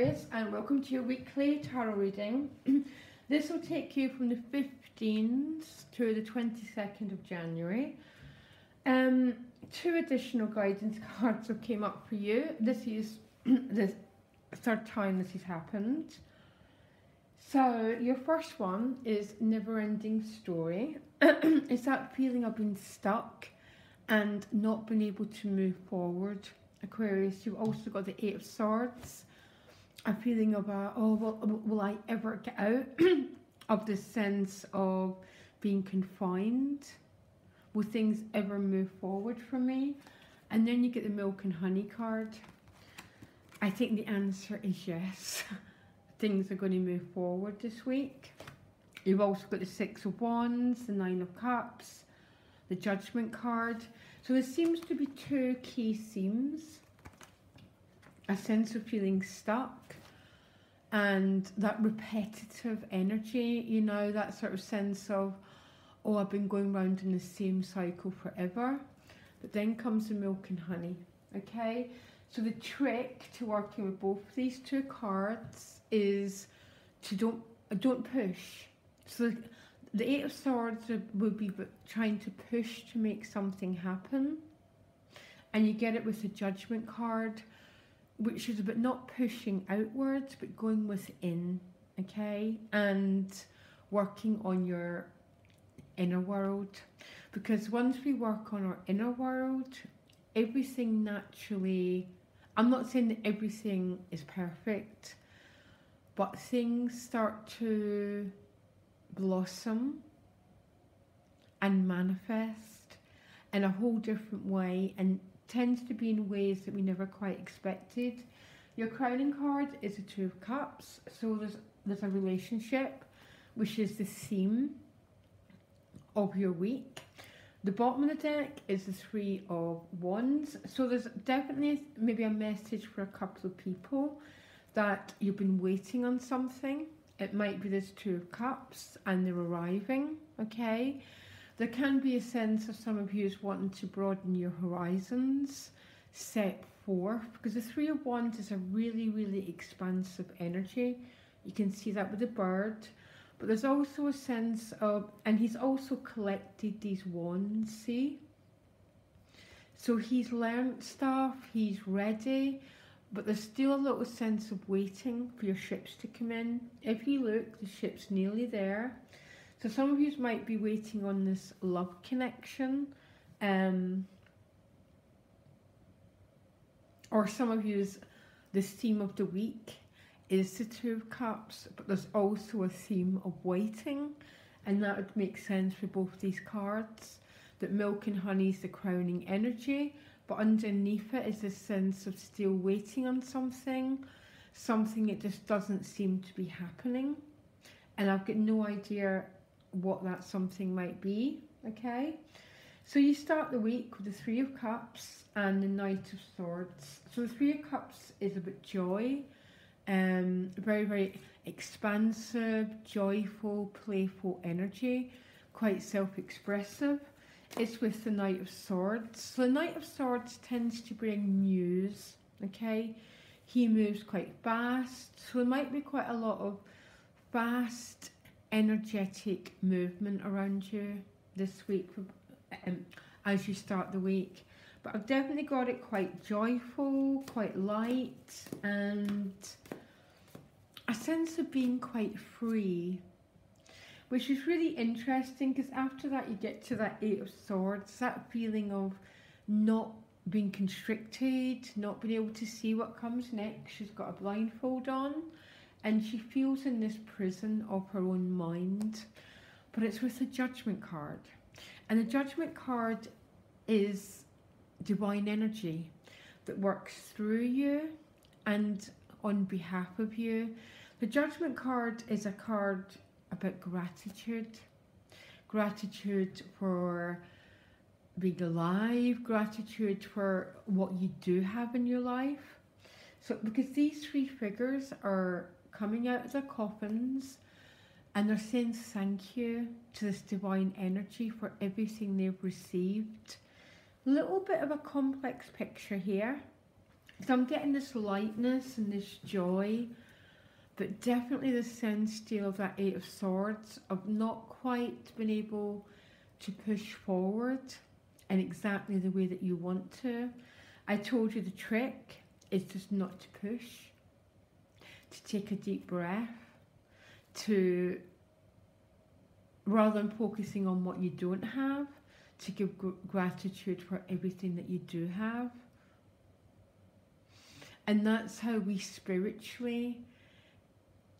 Aquarius, and welcome to your weekly tarot reading. This will take you from the 15th to the 22nd of January. Two additional guidance cards have came up for you. This is the third time this has happened. So your first one is never-ending story. It's that feeling of being stuck and not being able to move forward. Aquarius, you've also got the Eight of Swords. A feeling of will I ever get out of this sense of being confined? Will things ever move forward for me? And then you get the Milk and Honey card. I think the answer is yes. Things are going to move forward this week. You've also got the Six of Wands, the Nine of Cups, the Judgment card. So there seems to be two key themes. A sense of feeling stuck and that repetitive energy, you know, that sort of sense of, oh, I've been going round in the same cycle forever. But then comes the Milk and Honey, okay? So the trick to working with both of these two cards is to don't push. So the Eight of Swords would be trying to push to make something happen. And you get it with the Judgment card, which is about not pushing outwards, but going within, okay? And working on your inner world. Because once we work on our inner world, everything naturally, I'm not saying that everything is perfect, but things start to blossom and manifest in a whole different way, and tends to be in ways that we never quite expected. Your crowning card is the Two of Cups, so there's a relationship, which is the theme of your week. The bottom of the deck is the Three of Wands, so there's definitely maybe a message for a couple of people that you've been waiting on something. It might be this Two of Cups and they're arriving, okay? There can be a sense of some of you is wanting to broaden your horizons, set forth, because the Three of Wands is a really, really expansive energy. You can see that with the bird, but there's also a sense of, and he's also collected these wands, see? So he's learnt stuff, he's ready, but there's still a little sense of waiting for your ships to come in. If you look, the ship's nearly there. So some of you might be waiting on this love connection, or some of you, the theme of the week is the Two of Cups, but there's also a theme of waiting, and that would make sense for both these cards, that Milk and Honey is the crowning energy, but underneath it is this sense of still waiting on something that just doesn't seem to be happening, and I've got no idea what that something might be, okay? So you start the week with the Three of Cups and the Knight of Swords. So the Three of Cups is about joy, very, very expansive, joyful, playful energy, quite self-expressive. It's with the Knight of Swords. So the Knight of Swords tends to bring news, okay? He moves quite fast, so there might be quite a lot of fast, energetic movement around you this week as you start the week. But I've definitely got it quite joyful, quite light, and a sense of being quite free, which is really interesting, because after that you get to that Eight of Swords, that feeling of not being constricted, not being able to see what comes next. She's got a blindfold on and she feels in this prison of her own mind, but it's with the Judgment card. And the Judgment card is divine energy that works through you and on behalf of you. The Judgment card is a card about gratitude. Gratitude for being alive, gratitude for what you do have in your life. So because these three figures are coming out of their coffins and they're saying thank you to this divine energy for everything they've received. A little bit of a complex picture here. So I'm getting this lightness and this joy, but definitely the sense still of that Eight of Swords, of not quite being able to push forward in exactly the way that you want to. I told you the trick is just not to push, to take a deep breath, to, rather than focusing on what you don't have, to give gratitude for everything that you do have. And that's how we spiritually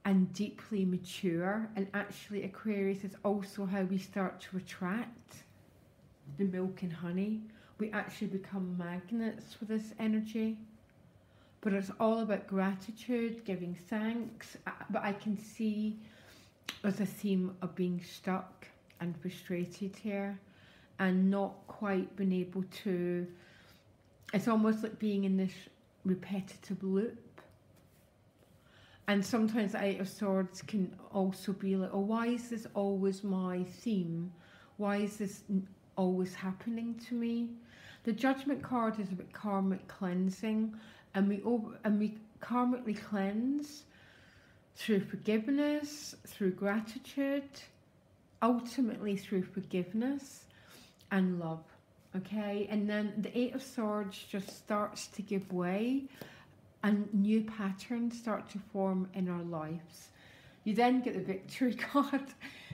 and deeply mature. And actually, Aquarius is also how we start to attract the milk and honey. We actually become magnets for this energy. But it's all about gratitude, giving thanks. But I can see there's a theme of being stuck and frustrated here and not quite being able to, it's almost like being in this repetitive loop. And sometimes the Eight of Swords can also be like, oh, why is this always my theme? Why is this always happening to me? The Judgment card is about karmic cleansing, and we karmically cleanse through forgiveness, through gratitude, ultimately through forgiveness and love. Okay, and then the Eight of Swords just starts to give way and new patterns start to form in our lives. You then get the Victory card.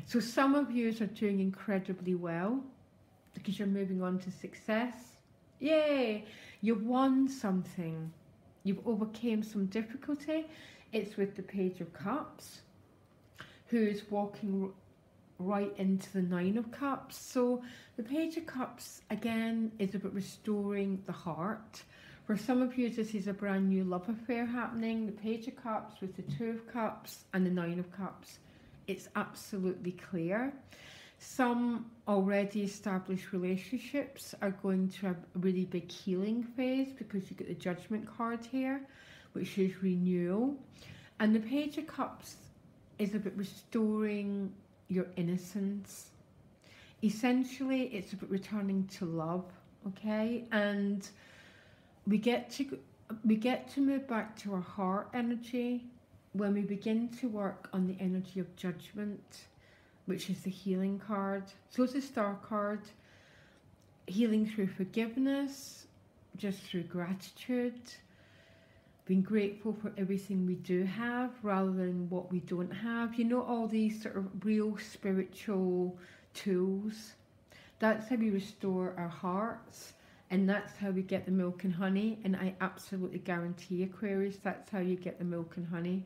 So some of you are doing incredibly well because you're moving on to success. Yay! You've won something. You've overcame some difficulty. It's with the Page of Cups, who's walking right into the Nine of Cups. So the Page of Cups, again, is about restoring the heart. For some of you, this is a brand new love affair happening. The Page of Cups with the Two of Cups and the Nine of Cups. It's absolutely clear. Some already established relationships are going to have a really big healing phase because you get the Judgment card here, which is renewal. And the Page of Cups is about restoring your innocence. Essentially, it's about returning to love, okay? And we get to move back to our heart energy when we begin to work on the energy of Judgment, which is the healing card. So it's a Star card. Healing through forgiveness, just through gratitude, being grateful for everything we do have rather than what we don't have. You know, all these sort of real spiritual tools. That's how we restore our hearts, and that's how we get the milk and honey. And I absolutely guarantee, Aquarius, that's how you get the milk and honey.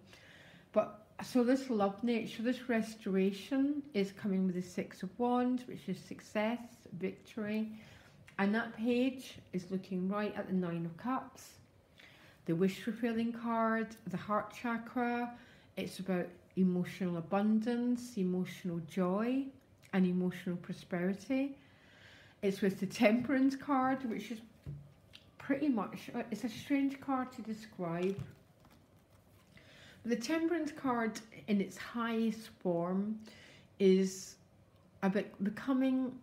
But so this love nature, this restoration is coming with the Six of Wands, which is success, victory. And that page is looking right at the Nine of Cups. The wish fulfilling card, the heart chakra. It's about emotional abundance, emotional joy, and emotional prosperity. It's with the Temperance card, which is pretty much, it's a strange card to describe. The Temperance card in its highest form is about becoming,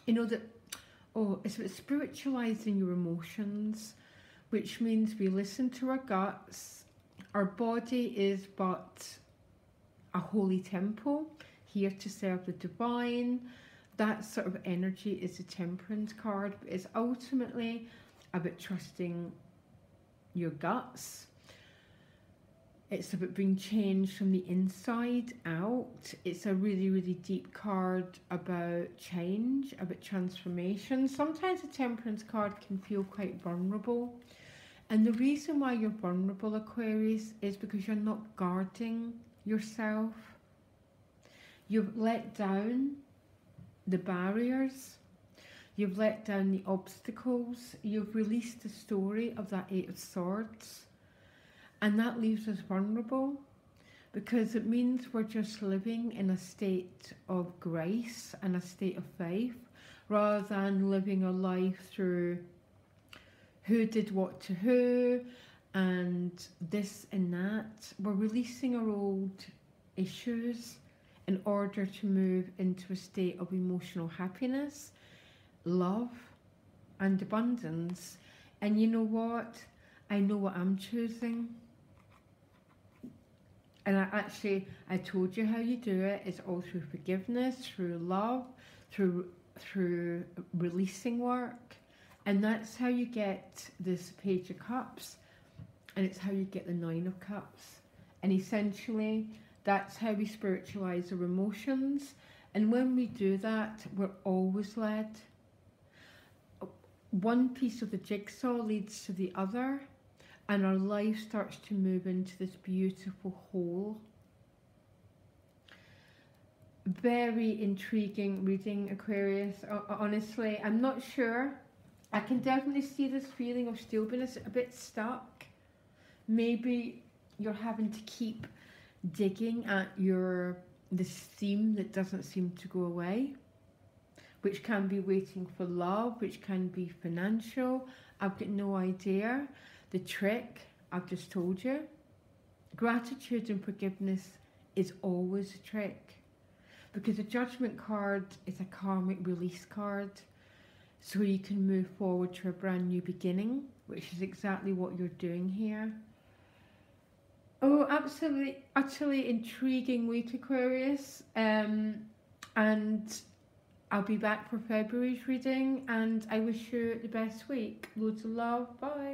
you know, that, oh, it's about spiritualizing your emotions, which means we listen to our guts. Our body is but a holy temple, here to serve the divine. That sort of energy is the Temperance card. But it's ultimately about trusting your guts. It's about being changed from the inside out. It's a really, really deep card about change, about transformation. Sometimes the Temperance card can feel quite vulnerable. And the reason why you're vulnerable, Aquarius, is because you're not guarding yourself. You've let down the barriers. You've let down the obstacles. You've released the story of that Eight of Swords. And that leaves us vulnerable because it means we're just living in a state of grace and a state of faith rather than living a life through who did what to who and this and that. We're releasing our old issues in order to move into a state of emotional happiness, love and abundance And you know what? I know what I'm choosing. And I told you how you do it. It's all through forgiveness, through love, through releasing work. And that's how you get this Page of Cups. And it's how you get the Nine of Cups. And essentially, that's how we spiritualize our emotions. And when we do that, we're always led. One piece of the jigsaw leads to the other. And our life starts to move into this beautiful whole. Very intriguing reading, Aquarius. Honestly, I'm not sure. I can definitely see this feeling of still being a bit stuck. Maybe you're having to keep digging at this theme that doesn't seem to go away, which can be waiting for love, which can be financial. I've got no idea. The trick, I've just told you. Gratitude and forgiveness is always a trick, because a judgment card is a karmic release card, so you can move forward to a brand new beginning, which is exactly what you're doing here. Oh, absolutely, utterly intriguing week, Aquarius. And I'll be back for February's reading, and I wish you the best week. Loads of love. Bye.